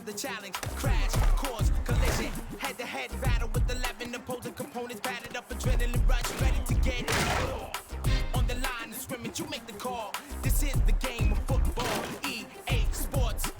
the challenge. Crash, course, collision. Head-to-head battle with 11 opposing components. Battered up, adrenaline rush, ready to get it. On the line of scrimmage, you make the call. This is the game of football. EA Sports.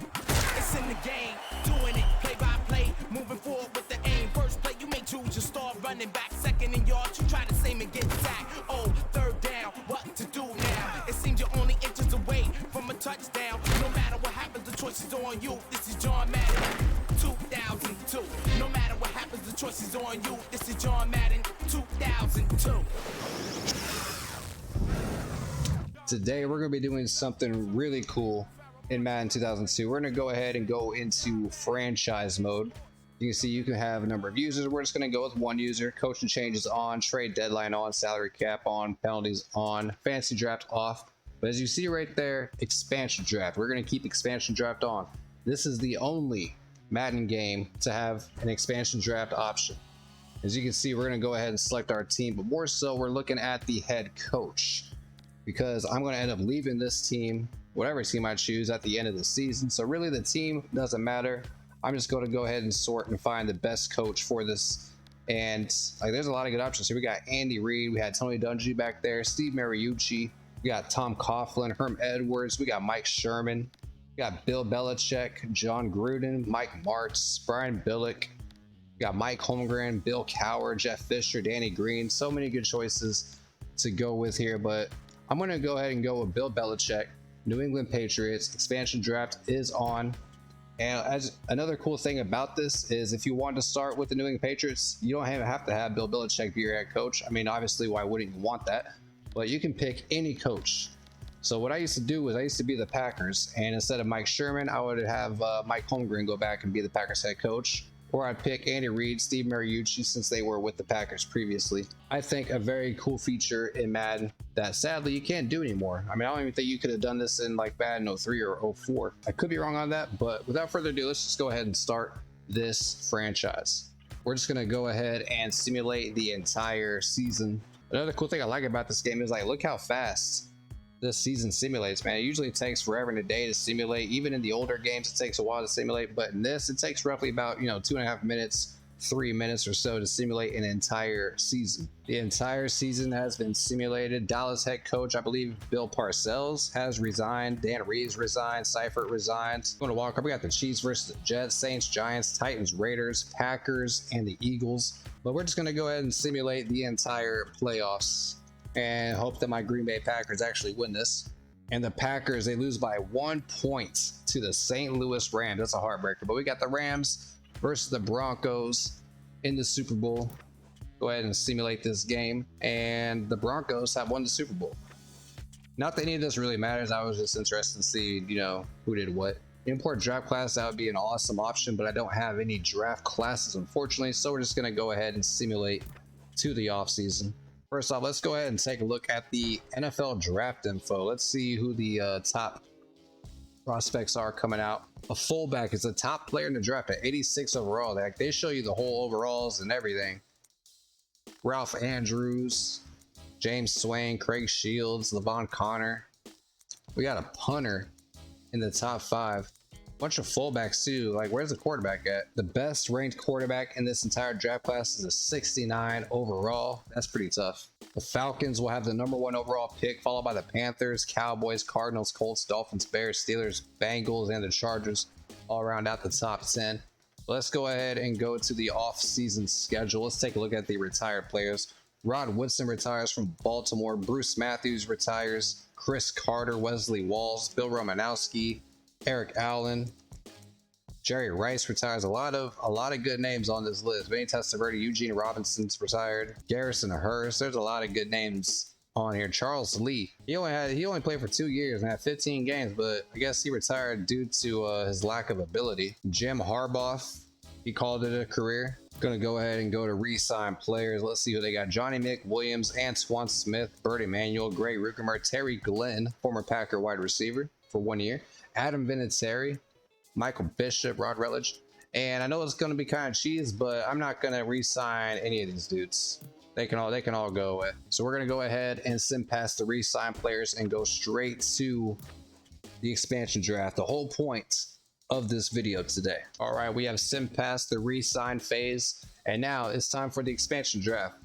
It's in the game, doing it play by play, moving forward with the aim. First play, you may choose your star running back. Second in yards, you try the same and get sacked. Oh, third down, what to do now? It seems you're only inches away from a touchdown. No matter what happens, the choice is on you. This is John Madden 2002. No matter what happens, the choice is on you. This is John Madden 2002. Today we're going to be doing something really cool in Madden 2002. We're going to go ahead and go into franchise mode. You can see you can have a number of users. We're just going to go with one user. Coaching changes on, trade deadline on, salary cap on, penalties on, fantasy draft off. But as you see right there, expansion draft. We're going to keep expansion draft on. This is the only Madden game to have an expansion draft option. As you can see, we're going to go ahead and select our team, but more so we're looking at the head coach, because I'm going to end up leaving this team, whatever team I choose, at the end of the season. So really the team doesn't matter. I'm just going to go ahead and sort and find the best coach for this. And like, there's a lot of good options here. We got Andy Reid, we had Tony Dungy back there, Steve Mariucci, we got Tom Coughlin, Herm Edwards, we got Mike Sherman, we got Bill Belichick, John Gruden, Mike Martz, Brian Billick, we got Mike Holmgren, Bill Cowher, Jeff Fisher, Danny Green. So many good choices to go with here, but I'm going to go ahead and go with Bill Belichick, New England Patriots. Expansion draft is on. And as another cool thing about this is, if you want to start with the New England Patriots, you don't have to have Bill Belichick be your head coach. I mean, obviously, why wouldn't you want that? But you can pick any coach. So what I used to do was I used to be the Packers, and instead of Mike Sherman, I would have Mike Holmgren go back and be the Packers head coach. Or I'd pick Andy Reid, Steve Mariucci, since they were with the Packers previously. I think a very cool feature in Madden that sadly you can't do anymore. I mean, I don't even think you could have done this in like Madden 03 or 04. I could be wrong on that, but without further ado, let's just go ahead and start this franchise. We're just gonna go ahead and simulate the entire season. Another cool thing I like about this game is, like, look how fast this season simulates, man. It usually takes forever and a day to simulate. Even in the older games, it takes a while to simulate, but in this, it takes roughly about 2.5 minutes, 3 minutes or so to simulate an entire season. The entire season has been simulated. Dallas head coach, I believe Bill Parcells, has resigned. Dan Reeves resigned. Seifert resigned. I'm gonna walk up. We got the Chiefs versus the Jets, Saints, Giants, Titans, Raiders, Packers, and the Eagles. But we're just gonna go ahead and simulate the entire playoffs and hope that my Green Bay Packers actually win this. And the Packers, they lose by 1 point to the St. Louis Rams. That's a heartbreaker. But we got the Rams versus the Broncos in the Super Bowl. Go ahead and simulate this game. And the Broncos have won the Super Bowl. Not that any of this really matters. I was just interested to see, who did what. Import draft class, that would be an awesome option, but I don't have any draft classes, unfortunately. So we're just going to go ahead and simulate to the offseason. First off, let's go ahead and take a look at the NFL draft info. Let's see who the top prospects are coming out. A fullback is the top player in the draft at 86 overall. They show you the whole overalls and everything. Ralph Andrews, James Swain, Craig Shields, Levon Connor. We got a punter in the top 5. Bunch of fullbacks too. Like, where's the quarterback at? The best ranked quarterback in this entire draft class is a 69 overall. That's pretty tough. The Falcons will have the #1 overall pick, followed by the Panthers, Cowboys, Cardinals, Colts, Dolphins, Bears, Steelers, Bengals, and the Chargers, all around out the top 10. Let's go ahead and go to the off-season schedule. Let's take a look at the retired players. Rod Woodson retires from Baltimore. Bruce Matthews retires. Chris Carter, Wesley Walls, Bill Romanowski, Eric Allen, Jerry Rice retires. A lot of good names on this list. Vinny Testaverde, Eugene Robinson's retired. Garrison Hurst. There's a lot of good names on here. Charles Lee. He only played for 2 years and had 15 games, but I guess he retired due to his lack of ability. Jim Harbaugh. He called it a career. Gonna go ahead and go to Resign Players. Let's see who they got. Johnny Mick Williams, Antoine Smith, Bert Emanuel, Gray Ruckemer, Terry Glenn, former Packer wide receiver for 1 year. Adam Vinatieri, Michael Bishop, Rod Rutledge. And I know it's going to be kind of cheese, but I'm not going to re-sign any of these dudes. They can all go away. So we're going to go ahead and send past the re-sign players and go straight to the expansion draft. The whole point of this video today. All right, we have sim past the re-sign phase, and now it's time for the expansion draft.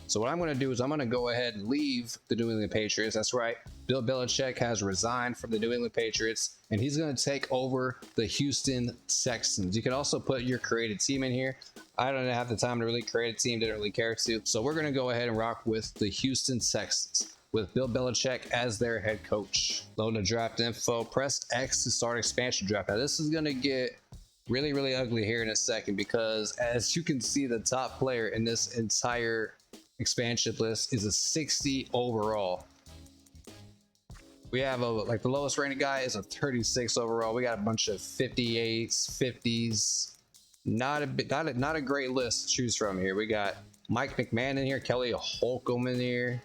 So what I'm going to do is I'm going to go ahead and leave the New England Patriots. That's right, Bill Belichick has resigned from the New England Patriots, and he's going to take over the Houston Texans. You can also put your created team in here. I don't have the time to really create a team, didn't really care to. So we're going to go ahead and rock with the Houston Texans with Bill Belichick as their head coach. Load the draft info, press X to start expansion draft. Now this is going to get really ugly here in a second, because as you can see, the top player in this entire expansion list is a 60 overall. We have the lowest rated guy is a 36 overall. We got a bunch of 58s, 50s. Not a great list to choose from here. We got Mike McMahon in here, 𝗪𝗪𝗆𝗆 in here,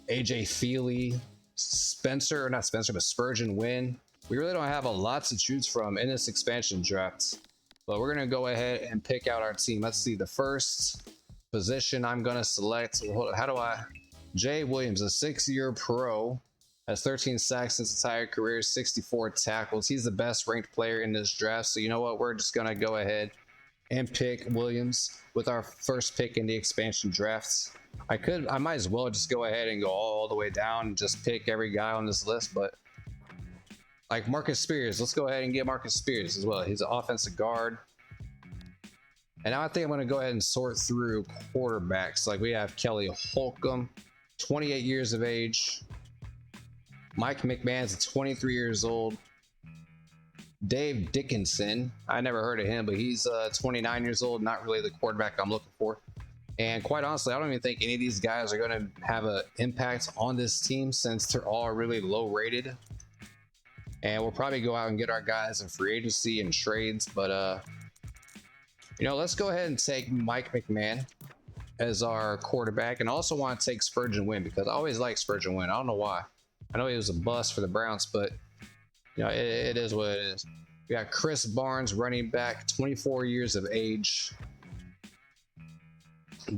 AJ Feely, Spurgeon Wynn. We really don't have a lot to choose from in this expansion draft, but we're gonna go ahead and pick out our team. Let's see, the first position I'm gonna select. Jay Williams, a 6-year pro, has 13 sacks in his entire career, 64 tackles. He's the best ranked player in this draft. So you know what? We're just gonna go ahead and pick Williams with our first pick in the expansion drafts. I might as well just go ahead and go all the way down and just pick every guy on this list, but like Marcus Spears, let's go ahead and get Marcus Spears as well. He's an offensive guard. And now I think I'm going to go ahead and sort through quarterbacks. Like we have 𝗪𝗪𝗆𝗆, 28 years of age. Mike McMahon's 23 years old. Dave Dickinson, I never heard of him, but he's 29 years old. Not really the quarterback I'm looking for. And quite honestly, I don't even think any of these guys are going to have an impact on this team, since they're all really low rated. And we'll probably go out and get our guys in free agency and trades, but you know, let's go ahead and take Mike McMahon as our quarterback, and also want to take Spurgeon Wynn, because I always like Spurgeon Wynn. I don't know why. I know he was a bust for the Browns, but you know, it is what it is. We got Chris Barnes, running back, 24 years of age.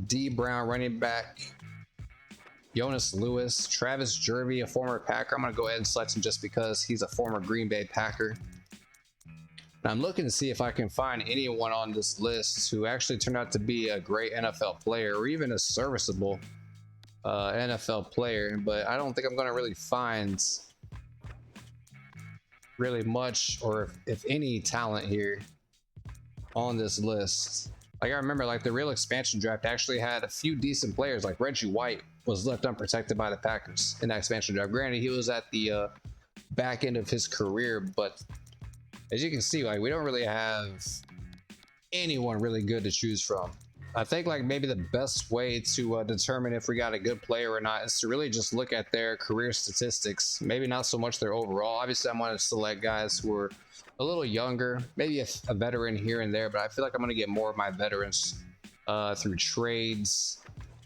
D Brown, running back. Jonas Lewis, Travis Jervey, a former Packer. I'm going to go ahead and select him just because he's a former Green Bay Packer. And I'm looking to see if I can find anyone on this list who actually turned out to be a great NFL player, or even a serviceable NFL player. But I don't think I'm going to really find really much, or if any, talent here on this list. Like I remember, like the real expansion draft actually had a few decent players. Like Reggie White was left unprotected by the Packers in that expansion draft. Granted, he was at the back end of his career, but as you can see, like we don't really have anyone really good to choose from. I think like maybe the best way to determine if we got a good player or not is to really just look at their career statistics. Maybe not so much their overall. Obviously, I want to select guys who are a little younger, maybe a veteran here and there, but I feel like I'm going to get more of my veterans through trades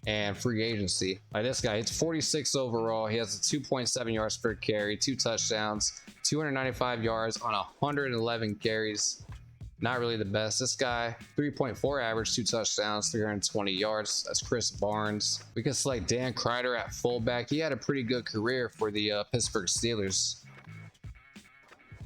and free agency. Like this guy, he's 46 overall. He has a 2.7 yards per carry, 2 touchdowns, 295 yards on 111 carries. Not really the best. This guy, 3.4 average, 2 touchdowns, 320 yards. That's Chris Barnes. We can select Dan Kreider at fullback. He had a pretty good career for the Pittsburgh Steelers.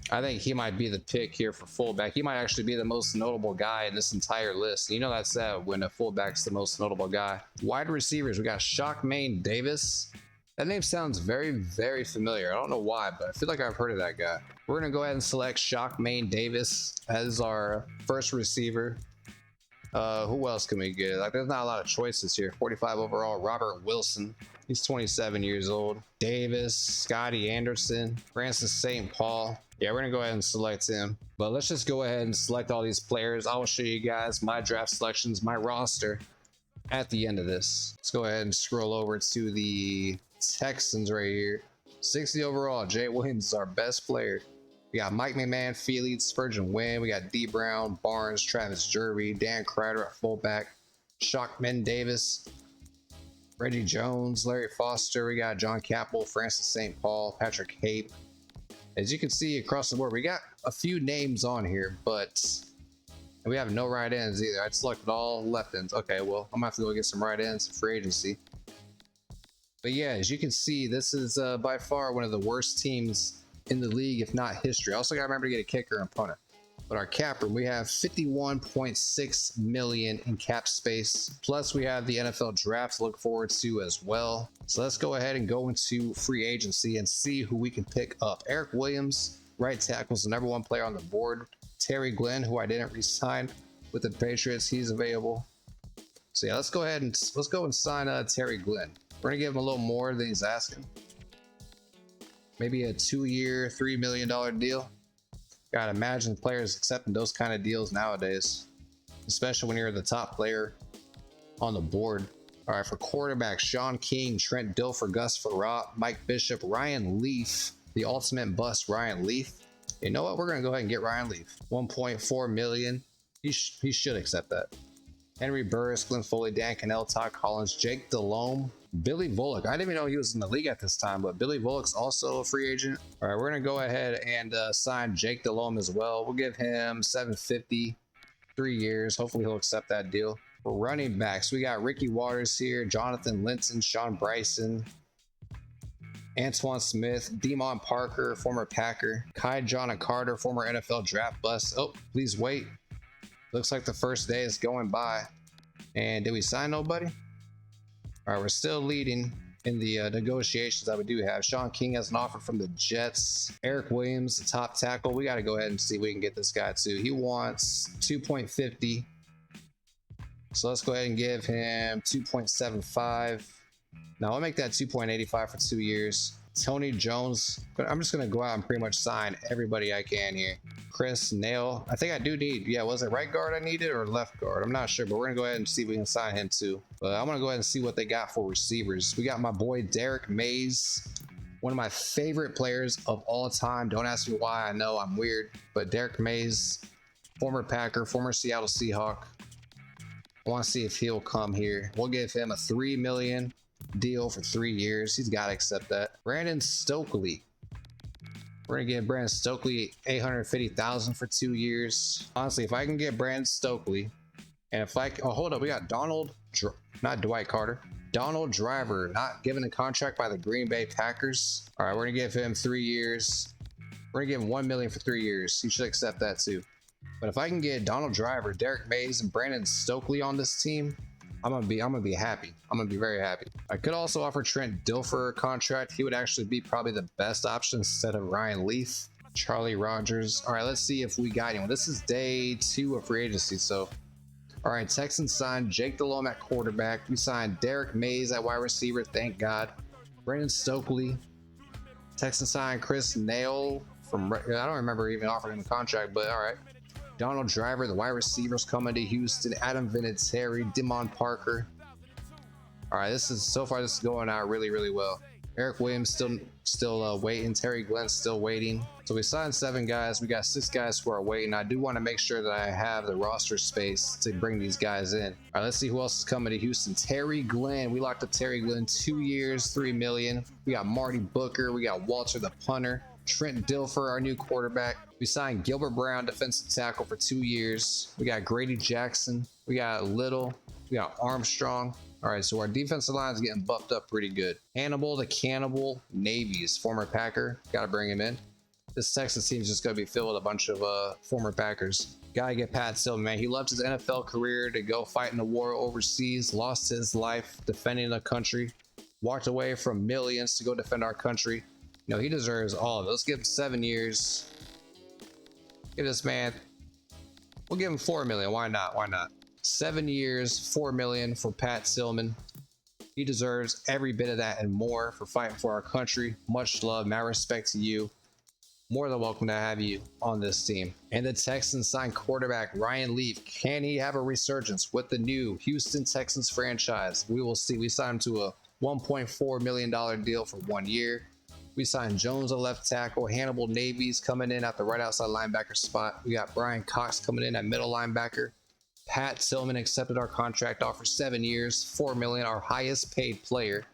I think he might be the pick here for fullback. He might actually be the most notable guy in this entire list. You know that's sad when a fullback's the most notable guy. Wide receivers, we got 𝗪𝗏𝗡 Davis. That name sounds very familiar. I don't know why, but I feel like I've heard of that guy. We're gonna go ahead and select 𝗪𝗏𝗡 Davis as our first receiver. Who else can we get? Like there's not a lot of choices here. 45 overall, Robert Wilson. He's 27 years old. Davis, Scotty Anderson, Francis St. Paul. Yeah, we're gonna go ahead and select him. But let's just go ahead and select all these players. I will show you guys my draft selections, my roster at the end of this. Let's go ahead and scroll over to the Texans right here. 60 overall, Jay Williams is our best player. We got Mike McMahon, Feely, Spurgeon Wynn. We got D Brown, Barnes, Travis Jervey, Dan Kreider at fullback, 𝗪𝗏𝗡 Davis, Reggie Jones, Larry Foster. We got John Campbell, Francis St. Paul, Patrick Hape. As you can see across the board, we got a few names on here, but we have no right ends either. I selected all left ends. Okay, well, I'm gonna have to go get some right ends for free agency. But yeah, as you can see, this is by far one of the worst teams in the league, if not history. Also got to remember to get a kicker and punter. But our cap room, we have 51.6 million in cap space. Plus we have the NFL draft to look forward to as well. So let's go ahead and go into free agency and see who we can pick up. Eric Williams, right tackle, is the #1 player on the board. Terry Glenn, who I didn't re-sign with the Patriots, he's available. So yeah, let's go and sign Terry Glenn. We're gonna give him a little more than he's asking. Maybe a 2-year, $3 million deal. Gotta imagine players accepting those kind of deals nowadays, especially when you're the top player on the board. All right, for quarterback, Sean King, Trent Dilfer, Gus Frerotte, Mike Bishop, Ryan Leaf, the ultimate bust, Ryan Leaf. You know what? We're gonna go ahead and get Ryan Leaf. 1.4 million. He should accept that. Henry Burris, Glenn Foley, Dan Cannell, Todd Collins, Jake Delhomme, Billy Volek. I didn't even know he was in the league at this time, but Billy Volek's also a free agent. All right, we're gonna go ahead and sign Jake Delhomme as well. We'll give him $750, 3 years. Hopefully he'll accept that deal. For running backs, we got Ricky Waters here, Jonathan Linton, Sean Bryson, Antoine Smith, Demond Parker, former Packer, Kai John Carter, former NFL draft bust. Oh, please wait. Looks like the first day is going by. And did we sign nobody? All right, we're still leading in the negotiations that we do have. Sean King has an offer from the Jets. Eric Williams, the top tackle. We got to go ahead and see if we can get this guy too. He wants 2.50. So let's go ahead and give him 2.75. Now I'll make that 2.85 for 2 years. Tony Jones, but I'm just gonna go out and pretty much sign everybody I can here. Chris Nail, I think I do need, yeah, was it right guard I needed or left guard? I'm not sure, but we're gonna go ahead and see if we can sign him too. But I'm gonna go ahead and see what they got for receivers. We got my boy Derek Mays, one of my favorite players of all time. Don't ask me why, I know I'm weird, but Derek Mays, former Packer, former Seattle Seahawk. I want to see if he'll come here. We'll give him a $3 million deal for 3 years. He's got to accept that. Brandon Stokely. We're gonna give Brandon Stokely $850,000 for 2 years. Honestly, if I can get Brandon Stokely, and if I hold up, we got not Dwight Carter, Donald Driver, not given a contract by the Green Bay Packers. All right, we're gonna give him 3 years. We're gonna give him $1 million for 3 years. He should accept that too. But if I can get Donald Driver, Derek Mays, and Brandon Stokely on this team, I'm gonna be happy. I'm gonna be very happy. I could also offer Trent Dilfer a contract. He would actually be probably the best option instead of Ryan Leaf. Charlie Rogers. All right, let's see if we got anyone. This is day 2 of free agency. So, all right, Texans signed Jake Delhomme at quarterback. We signed Derek Mays at wide receiver. Thank God. Brandon Stokely. Texans signed Chris Nail from, I don't remember even offering him a contract, but all right. Donald Driver, the wide receivers coming to Houston. Adam Vinatieri, Demond Parker. All right, this is going out really, really well. Eric Williams still waiting. Terry Glenn still waiting. So we signed 7 guys. We got 6 guys who are waiting. I do want to make sure that I have the roster space to bring these guys in. All right, let's see who else is coming to Houston. Terry Glenn. We locked up Terry Glenn, 2 years, $3 million. We got Marty Booker. We got Walter the punter. Trent Dilfer, our new quarterback. We signed Gilbert Brown, defensive tackle, for 2 years. We got Grady Jackson. We got Little. We got Armstrong. All right, so our defensive line is getting buffed up pretty good. Hannibal the Cannibal Navies, former Packer. Got to bring him in. This Texas team is just going to be filled with a bunch of former Packers. Got to get Pat Tillman, man. He left his NFL career to go fight in a war overseas, lost his life defending the country, walked away from millions to go defend our country. You know, he deserves all of it. Let's give him 7 years. Give this man, we'll give him $4 million. Why not? Why not? 7 years, $4 million for Pat Tillman. He deserves every bit of that and more for fighting for our country. Much love, mad respect to you. More than welcome to have you on this team. And the Texans signed quarterback Ryan Leaf. Can he have a resurgence with the new Houston Texans franchise? We will see. We signed him to a $1.4 million deal for 1 year. We signed Jones, a left tackle. Hannibal Navies coming in at the right outside linebacker spot. We got Brian Cox coming in at middle linebacker. Pat Tillman accepted our contract offer, 7 years, $4 million, our highest paid player.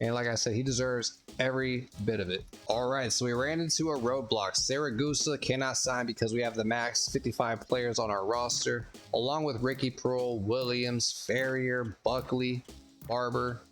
And like I said, he deserves every bit of it. All right, so we ran into a roadblock. 𝗧𝗿𝗆𝗆 cannot sign because we have the max 55 players on our roster, along with Ricky Proehl, Williams, Ferrier, Buckley, Barber,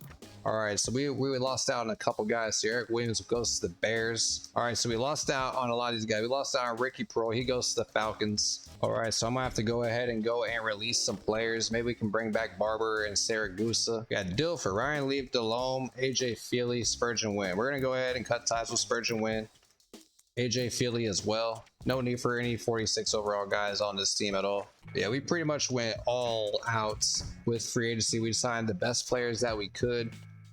All right, so we lost out on a couple guys here. Eric Williams goes to the Bears. All right, so we lost out on a lot of these guys. We lost out on Ricky Proehl. He goes to the Falcons. All right, so I'm gonna have to go ahead and release some players. Maybe we can bring back Barber and Saragusa. We got Dilfer, Ryan Leaf, 𝗏𝗏, AJ Feely, 𝗓𝗏𝗏. We're gonna go ahead and cut ties with 𝗓𝗏𝗏. AJ Feely as well. No need for any 46 overall guys on this team at all. Yeah, we pretty much went all out with free agency. We signed the best players that we could.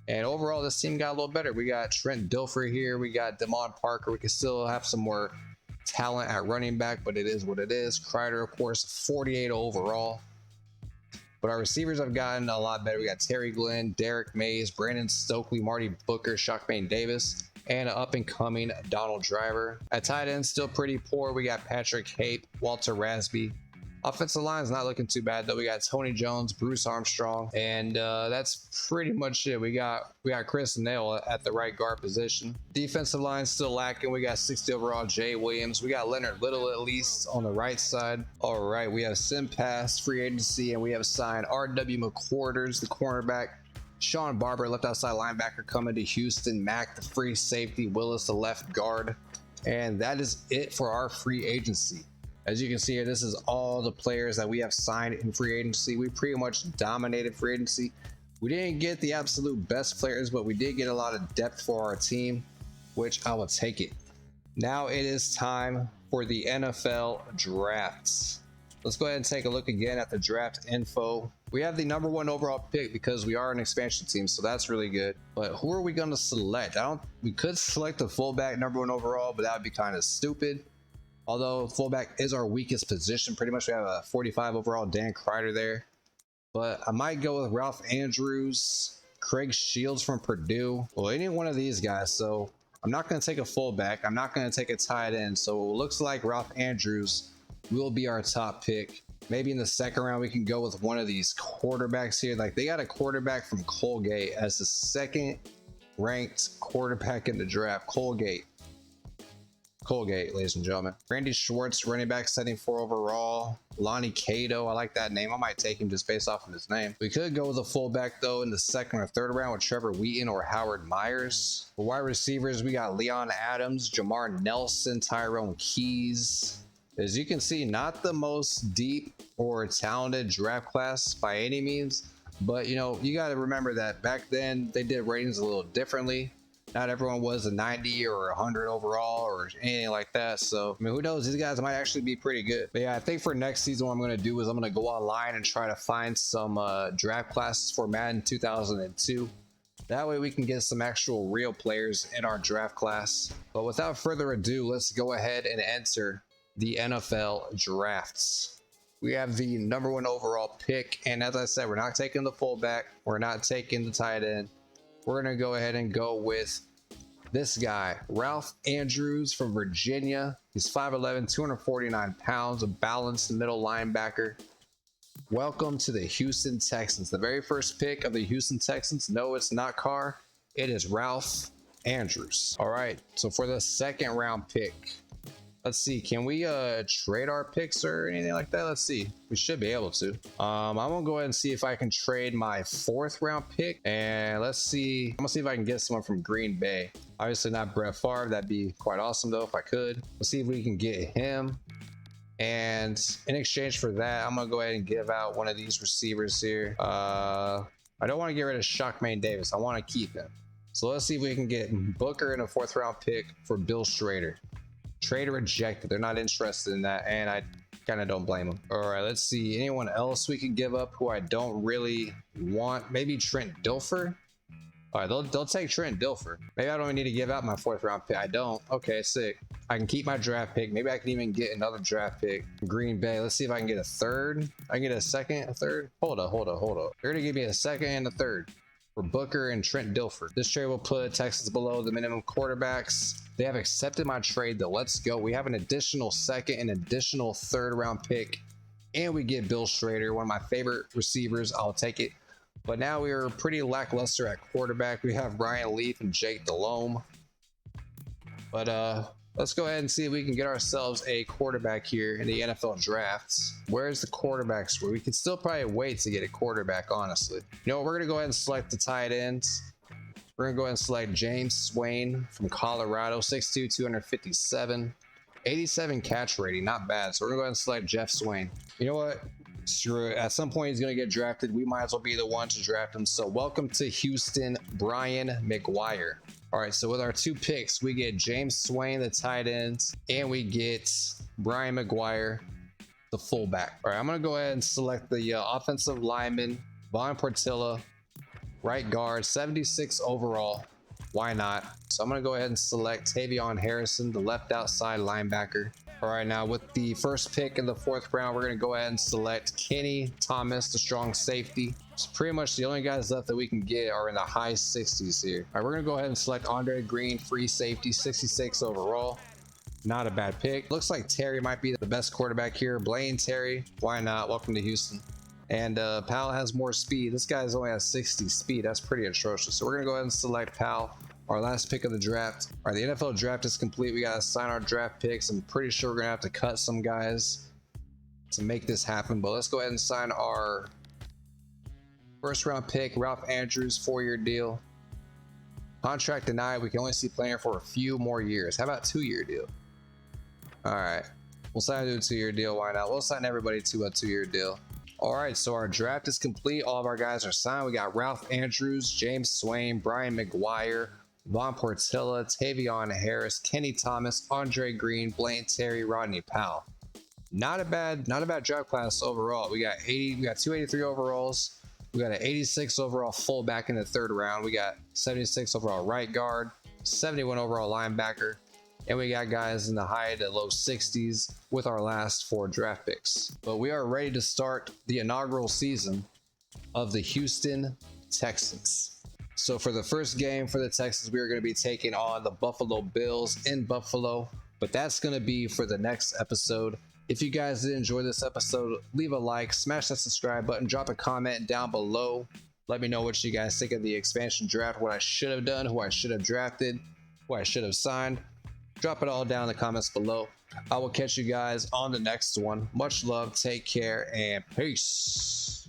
And overall, this team got a little better. We got Trent Dilfer here. We got Demond Parker. We can still have some more talent at running back, but it is what it is. Kreider, of course, 48 overall. But our receivers have gotten a lot better. We got Terry Glenn, Derek Mays, Brandon Stokely, Marty Booker, Shaqmaine Davis, and an up-and-coming Donald Driver. At tight end, still pretty poor. We got Patrick Hape, Walter Rasby. Offensive line is not looking too bad though. We got Tony Jones, Bruce Armstrong, and that's pretty much it. We got Chris Nail at the right guard position. Defensive line still lacking. We got 60 overall Jay Williams. We got Leonard Little at least on the right side. All right, we have Sim Pass free agency, and we have signed R.W. McQuarters, the cornerback. Sean Barber, left outside linebacker, coming to Houston. Mack, the free safety. Willis, the left guard. And that is it for our free agency. As you can see here, this is all the players that we have signed in free agency. We pretty much dominated free agency. We didn't get the absolute best players, but we did get a lot of depth for our team, which I will take it. Now it is time for the NFL drafts. Let's go ahead and take a look again at the draft info. We have the #1 overall pick because we are an expansion team, so that's really good. But who are we going to select? We could select the fullback #1 overall, but that would be kind of stupid. Although fullback is our weakest position, pretty much we have a 45 overall Dan Kreider there. But I might go with Ralph Andrews, Craig Shields from Purdue, well, any one of these guys. So I'm not going to take a fullback. I'm not going to take a tight end. So it looks like Ralph Andrews will be our top pick. Maybe in the second round, we can go with one of these quarterbacks here. Like they got a quarterback from Colgate as the second ranked quarterback in the draft. Colgate, ladies and gentlemen. Randy Schwartz, running back, 74 overall. Lonnie Cato, I like that name. I might take him just based off of his name. We could go with a fullback though in the second or third round with Trevor Wheaton or Howard Myers. For wide receivers, we got Leon Adams, Jamar Nelson, Tyrone Keys. As you can see, not the most deep or talented draft class by any means, but you know, you got to remember that back then they did ratings a little differently. Not everyone was a 90 or 100 overall or anything like that. So, I mean, who knows? These guys might actually be pretty good. But yeah, I think for next season, what I'm going to do is I'm going to go online and try to find some draft classes for Madden 2002. That way we can get some actual real players in our draft class. But without further ado, let's go ahead and enter the NFL drafts. We have the #1 overall pick. And as I said, we're not taking the fullback. We're not taking the tight end. We're going to go ahead and go with this guy, Ralph Andrews from Virginia. He's 5'11", 249 pounds, a balanced middle linebacker. Welcome to the Houston Texans. The very first pick of the Houston Texans. No, it's not Carr. It is Ralph Andrews. All right, so for the second round pick, let's see, can we trade our picks or anything like that? Let's see. We should be able to. I'm gonna go ahead and see if I can trade my 4th round pick. And let's see. I'm gonna see if I can get someone from Green Bay. Obviously not Brett Favre. That'd be quite awesome though if I could. Let's see if we can get him. And in exchange for that, I'm gonna go ahead and give out one of these receivers here. I don't want to get rid of Shaqmaine Davis. I want to keep him. So let's see if we can get Booker in a 4th round pick for Bill Schrader. Trade rejected. They're not interested in that, and I kind of don't blame them. All right, let's see. Anyone else we can give up who I don't really want? Maybe Trent Dilfer. All right, they'll take Trent Dilfer. Maybe I don't even need to give out my 4th round pick. I don't. Okay, sick. I can keep my draft pick. Maybe I can even get another draft pick. Green Bay. Let's see if I can get a 3rd. I can get a 2nd, a 3rd. Hold up. They're gonna give me a 2nd and a 3rd for Booker and Trent Dilfer. This trade will put Texans below the minimum quarterbacks. They have accepted my trade though. Let's go. We have an additional 2nd, an additional 3rd round pick, and we get Bill Schrader, one of my favorite receivers. I'll take it. But now we are pretty lackluster at quarterback. We have Ryan Leaf and Jake Delhomme. But let's go ahead and see if we can get ourselves a quarterback here in the NFL drafts. Where's the quarterbacks? Where we can still probably wait to get a quarterback, honestly. You know, we're gonna go ahead and select the tight ends. We're gonna go ahead and select 𝗪𝗠 from Colorado, 6'2", 257, 87 catch rating, not bad. So we're gonna go ahead and select Jeff Swain. You know what? Screw it. At some point he's gonna get drafted. We might as well be the one to draft him. So welcome to Houston, Brian McGuire. All right, so with our 2 picks, we get James Swain, the tight ends, and we get Brian McGuire, the fullback. All right, I'm gonna go ahead and select the offensive lineman, Von Portilla, right guard, 76 overall. Why not? So I'm gonna go ahead and select Tavion Harrison, the left outside linebacker. All right, now with the first pick in the 4th round, we're gonna go ahead and select Kenny Thomas, the strong safety. So pretty much the only guys left that we can get are in the high 60s here. All right, we're gonna go ahead and select Andre Green, free safety, 66 overall. Not a bad pick. Looks like Terry might be the best quarterback here. Blaine Terry, why not? Welcome to Houston. And Powell has more speed. This guy's only has 60 speed. That's pretty atrocious. So we're gonna go ahead and select Powell, our last pick of the draft. All right, the NFL draft is complete. We gotta sign our draft picks. I'm pretty sure we're gonna have to cut some guys to make this happen, but let's go ahead and sign our 1st round pick, Ralph Andrews, 4-year deal. Contract denied. We can only see playing for a few more years. How about 2-year deal? All right, we'll sign to a 2-year deal. Why not? We'll sign everybody to a 2-year deal. All right, so our draft is complete. All of our guys are signed. We got Ralph Andrews, James Swain, Brian McGuire, Von Portilla, Tavion Harris, Kenny Thomas, Andre Green, Blaine Terry, Rodney Powell. Not a bad draft class overall. We got 283 overalls. We got an 86 overall fullback in the 3rd round. We got 76 overall right guard, 71 overall linebacker, and we got guys in the high to low 60s with our last 4 draft picks. But we are ready to start the inaugural season of the Houston Texans. So for the first game for the Texans, we are going to be taking on the Buffalo Bills in Buffalo, but that's going to be for the next episode. If you guys did enjoy this episode, leave a like, smash that subscribe button, drop a comment down below. Let me know what you guys think of the expansion draft, what I should have done, who I should have drafted, who I should have signed. Drop it all down in the comments below. I will catch you guys on the next one. Much love, take care, and peace.